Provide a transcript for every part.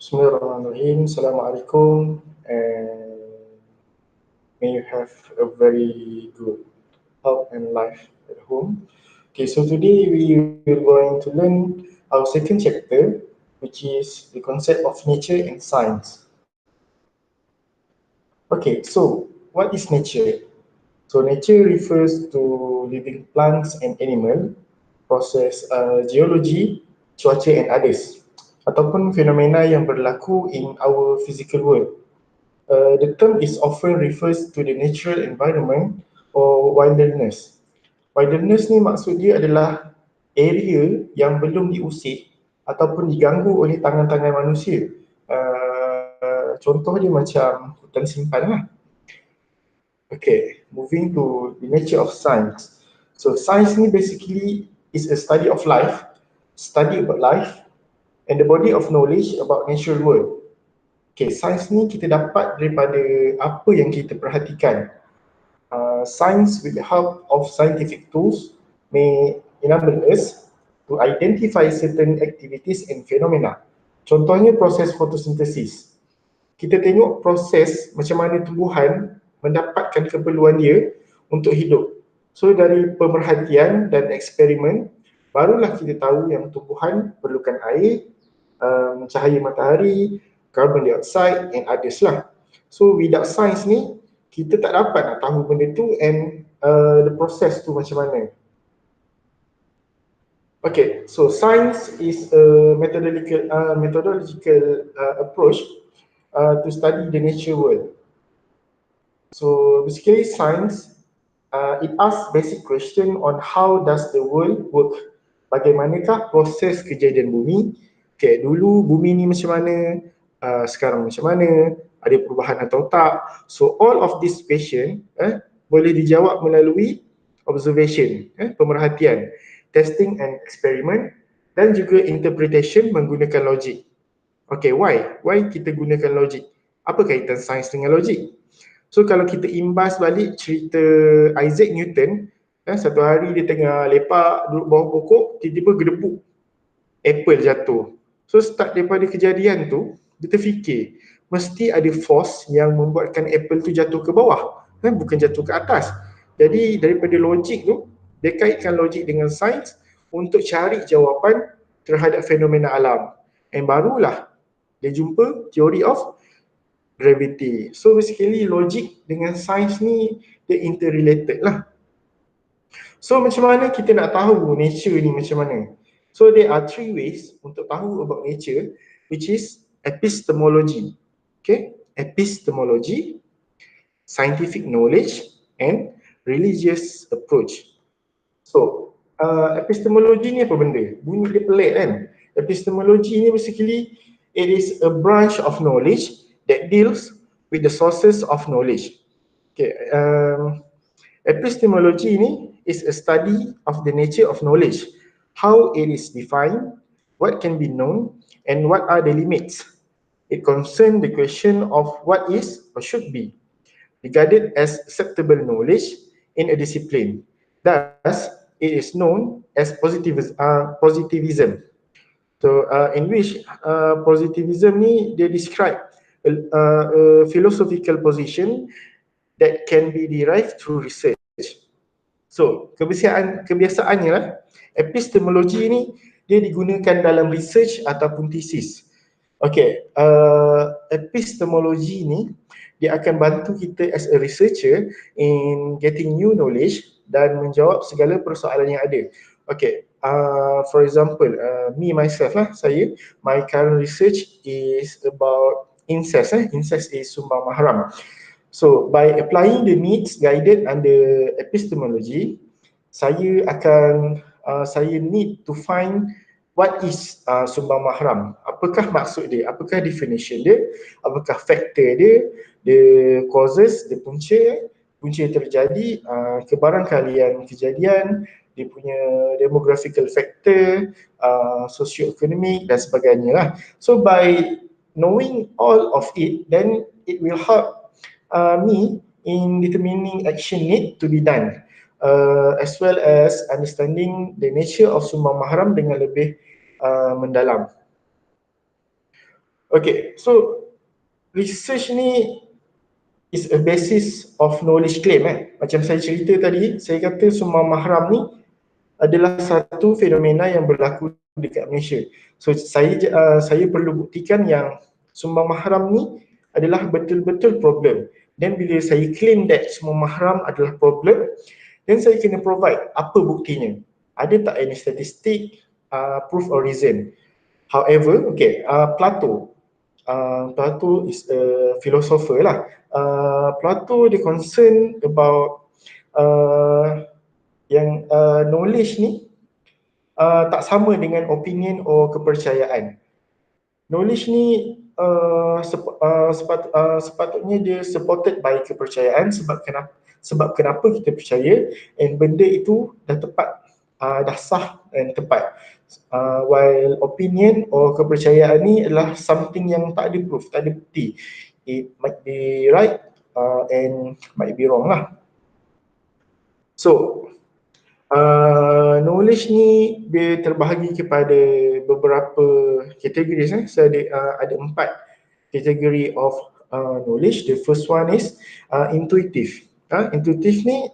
Bismillahirrahmanirrahim. Assalamualaikum, and may you have a very good health and life at home. Okay, so today we are going to learn our second chapter, which is the concept of nature and science. Okay, so what is nature? So nature refers to living plants and animal, proses geology, cuaca and others, ataupun fenomena yang berlaku in our physical world. The term is often refers to the natural environment or wilderness. Wilderness ni maksud dia adalah area yang belum diusik ataupun diganggu oleh tangan-tangan manusia. Contoh dia macam hutan simpan lah. Okay, moving to the nature of science. So science ni basically is a study of life, study about life and the body of knowledge about natural world. Okay, sains ni kita dapat daripada apa yang kita perhatikan. Science with the help of scientific tools may enable us to identify certain activities and phenomena. Contohnya proses fotosintesis. Kita tengok proses macam mana tumbuhan mendapatkan keperluan dia untuk hidup. So dari pemerhatian dan eksperimen, barulah kita tahu yang tumbuhan perlukan air, cahaya matahari, carbon dioxide and others lah. So without science ni, kita tak dapat nak tahu benda tu and the process tu macam mana. Okay, so science is a methodological approach to study the nature world. So basically science, it asks basic question on how does the world work. Bagaimanakah proses kejadian bumi? Okay, dulu bumi ni macam mana, sekarang macam mana, ada perubahan atau tak. So all of this question boleh dijawab melalui observation, pemerhatian, testing and experiment dan juga interpretation menggunakan logik. Okay, why? Why kita gunakan logik? Apa kaitan sains dengan logik? So kalau kita imbas balik cerita Isaac Newton, satu hari dia tengah lepak duduk bawah pokok, tiba-tiba gedebuk apple jatuh. So start daripada kejadian tu, dia terfikir mesti ada force yang membuatkan apple tu jatuh ke bawah, bukan jatuh ke atas. Jadi daripada logik tu, dia kaitkan logik dengan sains untuk cari jawapan terhadap fenomena alam. And barulah dia jumpa theory of gravity. So basically logik dengan sains ni dia interrelated lah. So macam mana kita nak tahu nature ni macam mana? So there are three ways untuk tahu about nature, which is epistemology. Okay, epistemology, scientific knowledge and religious approach. So epistemology ni apa benda? Bunyi dia pelik kan? Epistemology ni basically it is a branch of knowledge that deals with the sources of knowledge. Okay, epistemology ni is a study of the nature of knowledge, how it is defined, what can be known, and what are the limits. It concerns the question of what is or should be regarded as acceptable knowledge in a discipline. Thus, it is known as positivism. So, in which positivism ni dia describe a philosophical position that can be derived through research. So, kebiasaannya lah, epistemologi ni dia digunakan dalam research ataupun thesis. Okay, epistemologi ni dia akan bantu kita as a researcher in getting new knowledge dan menjawab segala persoalan yang ada. Okay, for example, me myself lah, my current research is about incest. Incest is sumbang mahram. So by applying the needs guided under epistemology, saya need to find what is sumbang mahram. Apakah maksud dia? Apakah definition dia? Apakah faktor dia? The causes, the punca terjadi, kebarangkalian kejadian, dia punya demographical factor, socio-economic dan sebagainya lah. So by knowing all of it, then it will help me in determining action need to be done, as well as understanding the nature of sumbang mahram dengan lebih mendalam. Okay, so research ni is a basis of knowledge claim. Macam saya cerita tadi, saya kata sumbang mahram ni adalah satu fenomena yang berlaku dekat Malaysia. So saya perlu buktikan yang sumbang mahram ni adalah betul-betul problem. Dan bila saya claim that sumbang mahram adalah problem, then saya kena provide apa buktinya. Ada tak any statistik, proof or reason. However, okay, Plato is a philosopher lah. Plato dia concern about yang knowledge ni tak sama dengan opinion or kepercayaan. Knowledge ni sepatutnya dia supported by kepercayaan. Sebab kenapa kita percaya and benda itu dah tepat, dah sah dan tepat. While opinion or kepercayaan ni adalah something yang tak ada proof, tak ada bukti. It might be right and might be wrong lah. So knowledge ni dia terbahagi kepada beberapa kategori. So ada 4 kategori of knowledge. The first one is intuitive. Intuitive ni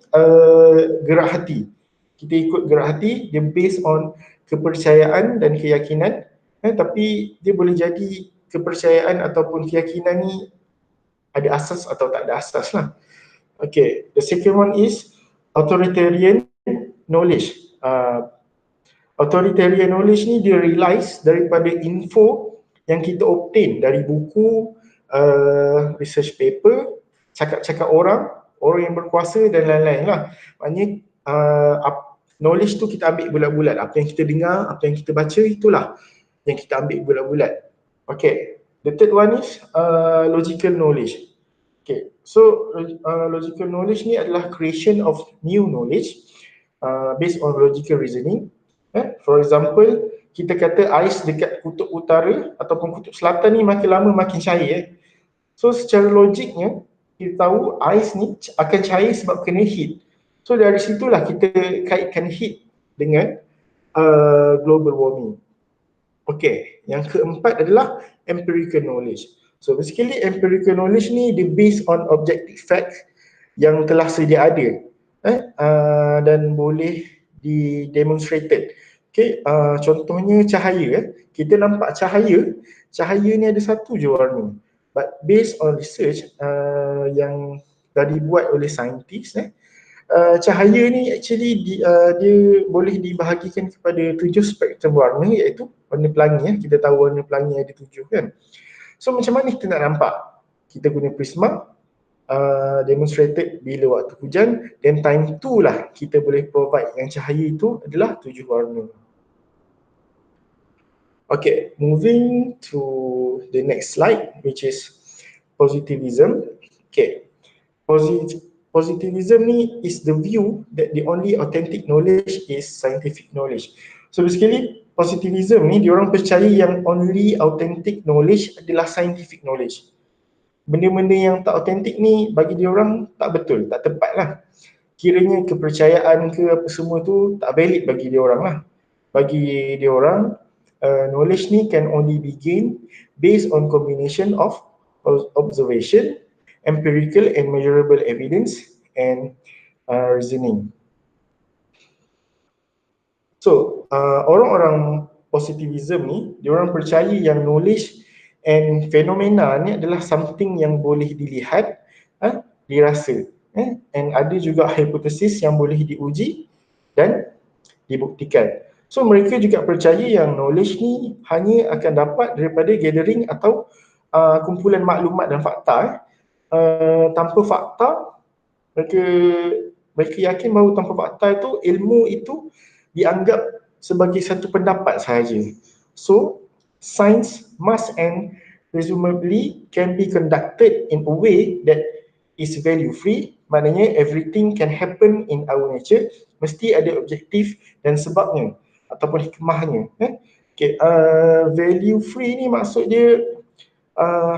gerak hati. Kita ikut gerak hati, dia based on kepercayaan dan keyakinan, tapi dia boleh jadi kepercayaan ataupun keyakinan ni ada asas atau tak ada asas lah. Okay, the second one is authoritarian knowledge. Authoritarian knowledge ni dia relies daripada info yang kita obtain dari buku, research paper, cakap-cakap orang yang berkuasa dan lain-lain lah. Maknanya knowledge tu kita ambil bulat-bulat. Apa yang kita dengar, apa yang kita baca, itulah yang kita ambil bulat-bulat. Okay, the third one is logical knowledge. Okay, so logical knowledge ni adalah creation of new knowledge based on logical reasoning. For example, kita kata ais dekat kutub utara ataupun kutub selatan ni makin lama makin cair. So secara logiknya kita tahu ais ni akan cair sebab kena heat. So dari situlah kita kaitkan heat dengan global warming. Okay, yang keempat adalah empirical knowledge. So basically empirical knowledge ni dia based on objective facts yang telah sedia ada dan boleh di-demonstrated. Okay, contohnya cahaya. Kita nampak cahaya ni ada satu je warna. But based on research yang dah dibuat oleh saintis, cahaya ni actually dia boleh dibahagikan kepada 7 spektrum warna, iaitu warna pelangi. Kita tahu warna pelangi ada 7 kan. So macam mana kita nak nampak? Kita guna prisma, demonstrated bila waktu hujan, dan time tu lah kita boleh provide yang cahaya itu adalah 7 warna. Okay, moving to the next slide, which is positivism. Okay, positivism ni is the view that the only authentic knowledge is scientific knowledge. So basically positivism ni diorang percaya yang only authentic knowledge adalah scientific knowledge. Benda-benda yang tak authentic ni bagi diorang tak betul, tak tepat lah. Kiranya kepercayaan ke apa semua tu tak valid bagi diorang lah. Bagi diorang knowledge ni can only be gained based on combination of observation, empirical and measurable evidence, and reasoning. So orang-orang positivism ni, diorang percaya yang knowledge and fenomena ni adalah something yang boleh dilihat, dirasa, and ada juga hipotesis yang boleh diuji dan dibuktikan. So mereka juga percaya yang knowledge ni hanya akan dapat daripada gathering atau kumpulan maklumat dan fakta. Tanpa fakta, mereka yakin bahawa tanpa fakta itu, ilmu itu dianggap sebagai satu pendapat sahaja. So science must and presumably can be conducted in a way that is value free. Maknanya everything can happen in our nature, mesti ada objektif dan sebabnya ataupun hikmahnya. Okay, value free ni maksud dia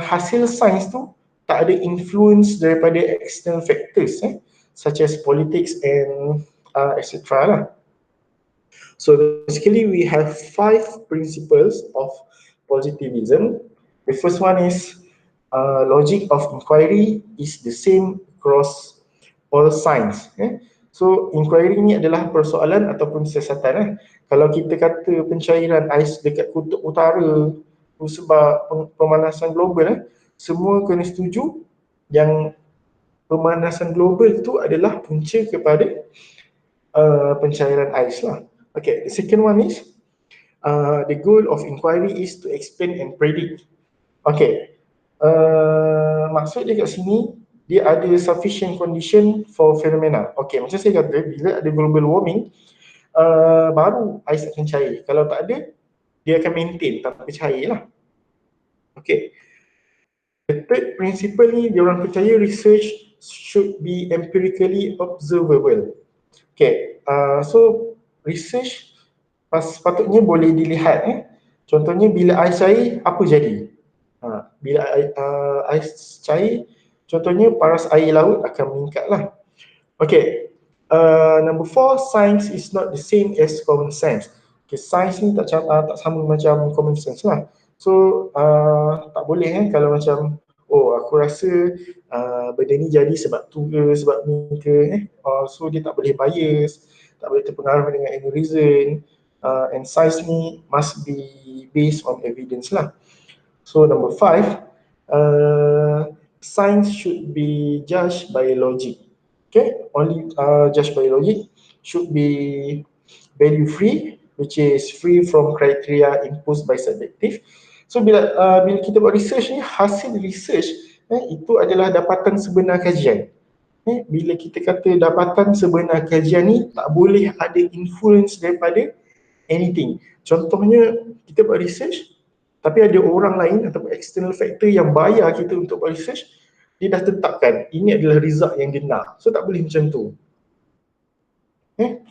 hasil sains tu tak ada influence daripada external factors such as politics and etc. lah. So basically we have 5 principles of positivism. The first one is logic of inquiry is the same across all science. So inquiry ni adalah persoalan ataupun siasatan. Kalau kita kata pencairan ais dekat kutub utara tu sebab pemanasan global, semua kena setuju yang pemanasan global tu adalah punca kepada pencairan ais lah. Okay, the second one is the goal of inquiry is to explain and predict. Okay, maksud dia kat sini, dia ada sufficient condition for phenomena. Okay, macam saya kata, bila ada global warming, baru ais akan cair. Kalau tak ada, dia akan maintain tanpa cair lah. Okay, the third principle ni, dia orang percaya research should be empirically observable. Okay, so research patutnya boleh dilihat. Contohnya bila ais cair, apa jadi? Bila ais cair, contohnya paras air laut akan meningkat lah. Okay, number 4, science is not the same as common sense. Okay, science ni tak sama macam common sense lah. So tak boleh kalau macam, oh aku rasa benda ni jadi sebab tu ke, sebab ni ke, so dia tak boleh bias, tak boleh terpengaruh dengan any reason, and science ni must be based on evidence lah. So number 5, science should be judged by logic. Okay, only judged by logic, should be value free, which is free from criteria imposed by subjective. So bila kita buat research ni, hasil research itu adalah dapatan sebenar kajian. Bila kita kata dapatan sebenar kajian ni, tak boleh ada influence daripada anything. Contohnya kita buat research, tapi ada orang lain atau external factor yang bayar kita untuk buat research, dia dah tetapkan ini adalah result yang dia nak. So tak boleh macam tu.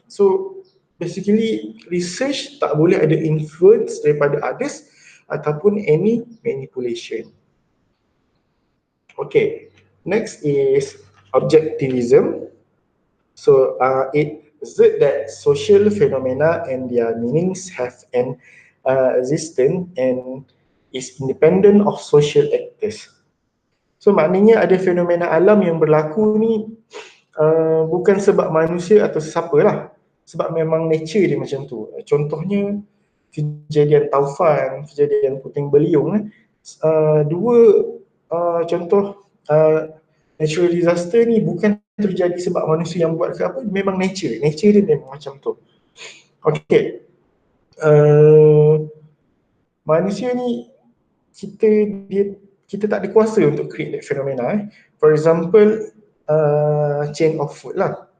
So basically research tak boleh ada influence daripada others ataupun any manipulation. Okay, next is objectivism. So it asserts that social phenomena and their meanings have an existence and is independent of social actors. So maknanya ada fenomena alam yang berlaku ni bukan sebab manusia atau sesiapa lah, sebab memang nature dia macam tu. Contohnya kejadian taufan, kejadian puting beliung, dua contoh natural disaster ni bukan terjadi sebab manusia yang buat ke apa, memang nature dia memang macam tu. Okay, manusia ni kita tak ada kuasa untuk create that phenomena. For example, chain of food lah.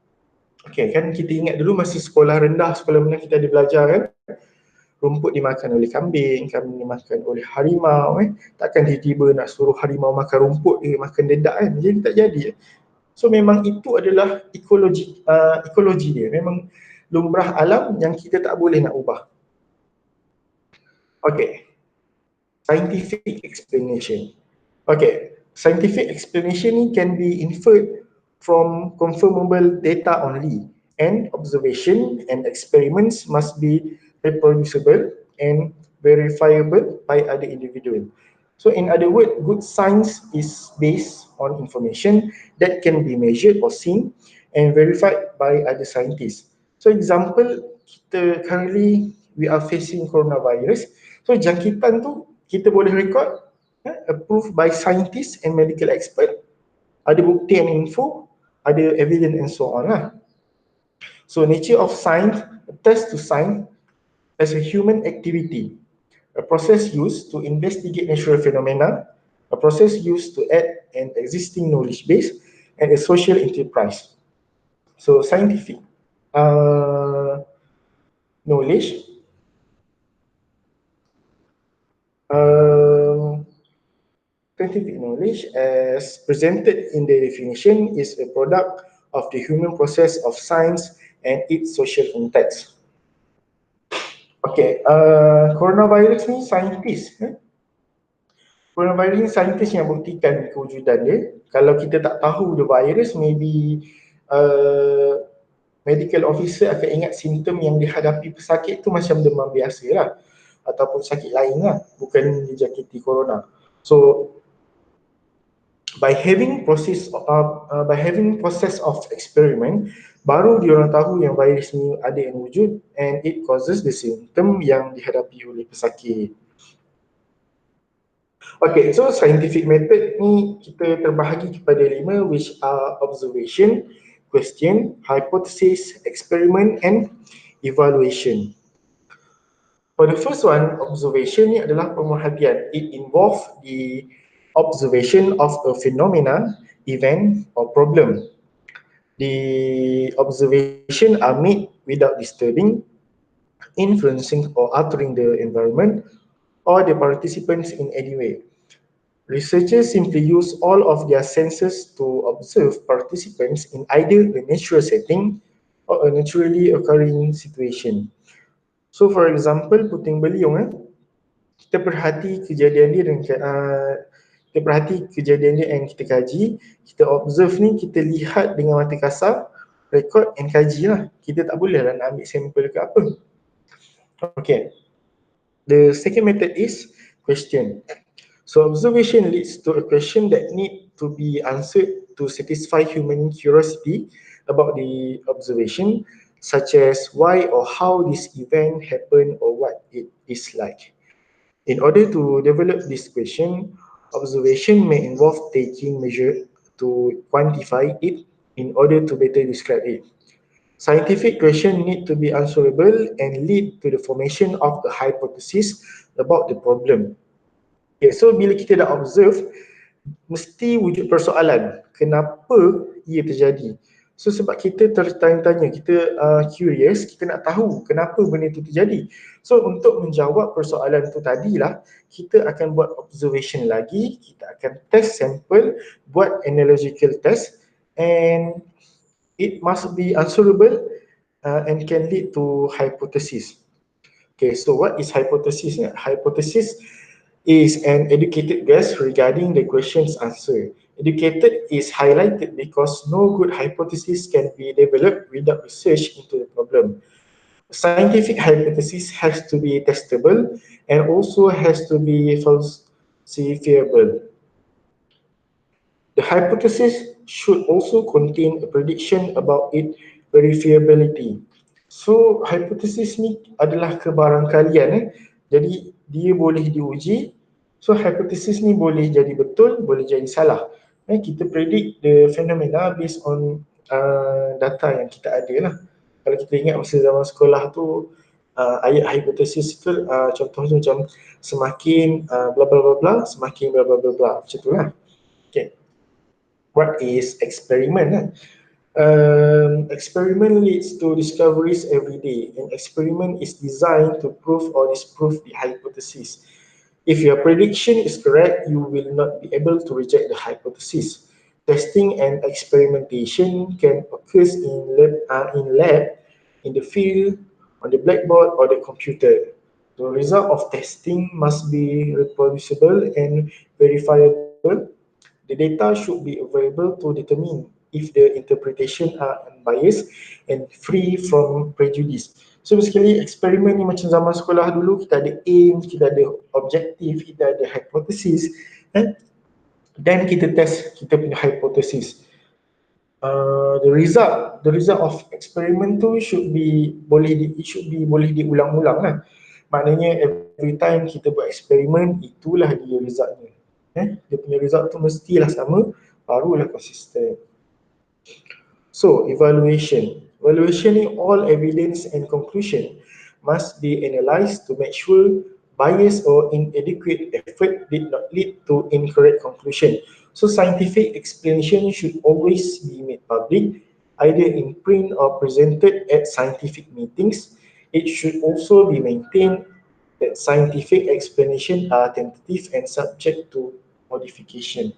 Okay, kan kita ingat dulu masa sekolah rendah, sekolah menengah kita ada belajar kan, rumput dimakan oleh kambing, kambing dimakan oleh harimau. Takkan tiba-tiba nak suruh harimau makan rumput, dia makan dedak kan, jadi tak jadi. So memang itu adalah ekologi dia, memang lumrah alam yang kita tak boleh nak ubah. Okay, scientific explanation. Okay, scientific explanation can be inferred from confirmable data only, and observation and experiments must be reproducible and verifiable by other individuals. So in other words, good science is based on information that can be measured or seen and verified by other scientists. So example, kita currently we are facing coronavirus. So jangkitan tu kita boleh record, approved by scientists and medical expert, ada bukti and info, ada evidence and so on lah. So nature of science attests to science as a human activity, a process used to investigate natural phenomena, a process used to add an existing knowledge base, and a social enterprise. So scientific knowledge scientific knowledge as presented in the definition is a product of the human process of science and its social context. Okay, coronavirus ni saintis. Coronavirus ni saintis yang buktikan kewujudan dia. Kalau kita tak tahu the virus, maybe medical officer akan ingat simptom yang dihadapi pesakit tu macam demam biasa lah, ataupun sakit lain lah, bukan dijangkiti corona. So by having process of experiment, baru diorang tahu yang virus ni ada yang wujud and it causes the symptom yang dihadapi oleh pesakit. Okay, so scientific method ni kita terbahagi kepada 5, which are observation, question, hypothesis, experiment and evaluation. For the first one, observation ni adalah pemerhatian. It involves the observation of a phenomena, event or problem. The observation are made without disturbing, influencing or altering the environment or the participants in any way. Researchers simply use all of their senses to observe participants in either a natural setting or a naturally occurring situation. So for example, puting beliung, kita perhati kejadian dia dan kita perhati kejadian dia yang kita kaji, kita observe ni, kita lihat dengan mata kasar, record and kaji lah. Kita tak boleh lah nak ambil sampel ke apa. Okay. The second method is question. So observation leads to a question that need to be answered to satisfy human curiosity about the observation, such as why or how this event happened or what it is like. In order to develop this question, observation may involve taking measure to quantify it in order to better describe it. Scientific question need to be answerable and lead to the formation of a hypothesis about the problem. Okay, so bila kita dah observe, mesti wujud persoalan. Kenapa ia terjadi? So sebab kita tertanya-tanya, kita curious, kita nak tahu kenapa benda itu terjadi. So untuk menjawab persoalan tu tadilah, kita akan buat observation lagi, kita akan test sample, buat analogical test and it must be answerable and can lead to hypothesis. Okay, so what is hypothesis? Hypothesis is an educated guess regarding the question's answer. Educated is highlighted because no good hypothesis can be developed without research into the problem. Scientific hypothesis has to be testable and also has to be falsifiable. The hypothesis should also contain a prediction about its verifiability. So hypothesis ni adalah kebarangkalian. Jadi dia boleh diuji. So hypothesis ni boleh jadi betul, boleh jadi salah. Kita predict the phenomena based on data yang kita ada lah. Kalau kita ingat masa zaman sekolah tu, ayat hypothesis itu contohnya macam semakin bla bla bla bla, semakin bla bla bla bla, macam tu lah. Okay. What is experiment? Experiment leads to discoveries every day. An experiment is designed to prove or disprove the hypothesis. If your prediction is correct, you will not be able to reject the hypothesis. Testing and experimentation can occur in lab, in the field, on the blackboard or the computer. The result of testing must be reproducible and verifiable. The data should be available to determine if the interpretation are unbiased and free from prejudice. So basically eksperimen ni macam zaman sekolah dulu, kita ada aim, kita ada objektif, kita ada hypothesis, dan kita test kita punya hypothesis. The result of eksperimen tu should be boleh diulang-ulang lah. Maknanya every time kita buat eksperimen, itulah dia resultnya. Dia punya result tu mestilah sama, barulah konsisten. So evaluation ni all evidence and conclusion must be analysed to make sure bias or inadequate effort did not lead to incorrect conclusion. So scientific explanation should always be made public, either in print or presented at scientific meetings. It should also be maintained that scientific explanation are tentative and subject to modification.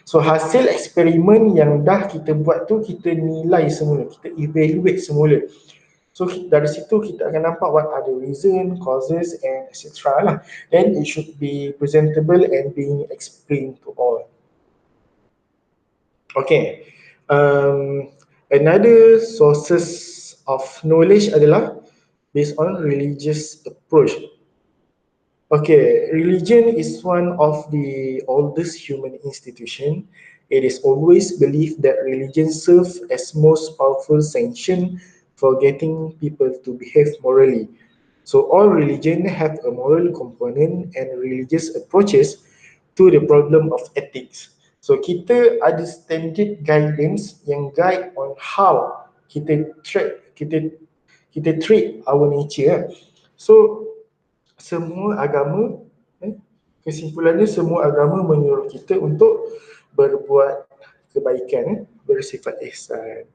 So hasil eksperimen yang dah kita buat tu, kita nilai semula, kita evaluate semula. So dari situ kita akan nampak what are the reason, causes and etc. lah. Then it should be presentable and being explained to all. Okay, another sources of knowledge adalah based on religious approach. Okay, religion is one of the oldest human institution. It is always believed that religion serves as most powerful sanction for getting people to behave morally. So all religion have a moral component and religious approaches to the problem of ethics. So kita ada standard guidance yang guide on how kita treat our nature. So semua agama, kesimpulannya semua agama menyuruh kita untuk berbuat kebaikan, bersifat ihsan.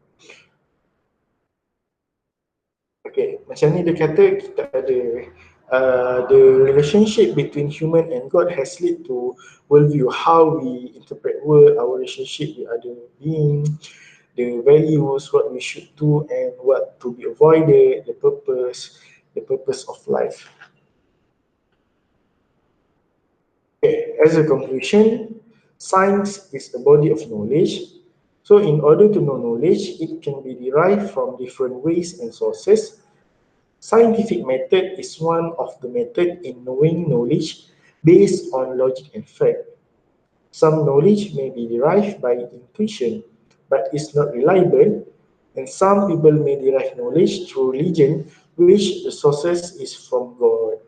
Okay, macam ni dia kata kita ada the relationship between human and God has led to worldview, how we interpret world, our relationship with other beings, the values, what we should do and what to be avoided, the purpose of life. Okay, as a conclusion, science is a body of knowledge. So in order to know knowledge, it can be derived from different ways and sources. Scientific method is one of the method in knowing knowledge based on logic and fact. Some knowledge may be derived by intuition, but is not reliable, and some people may derive knowledge through religion, which the sources is from God.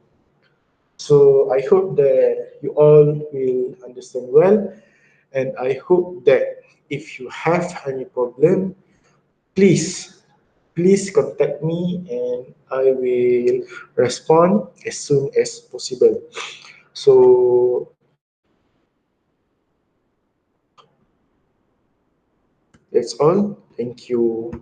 So I hope that you all will understand well, and I hope that if you have any problem, please contact me and I will respond as soon as possible. So that's all. Thank you.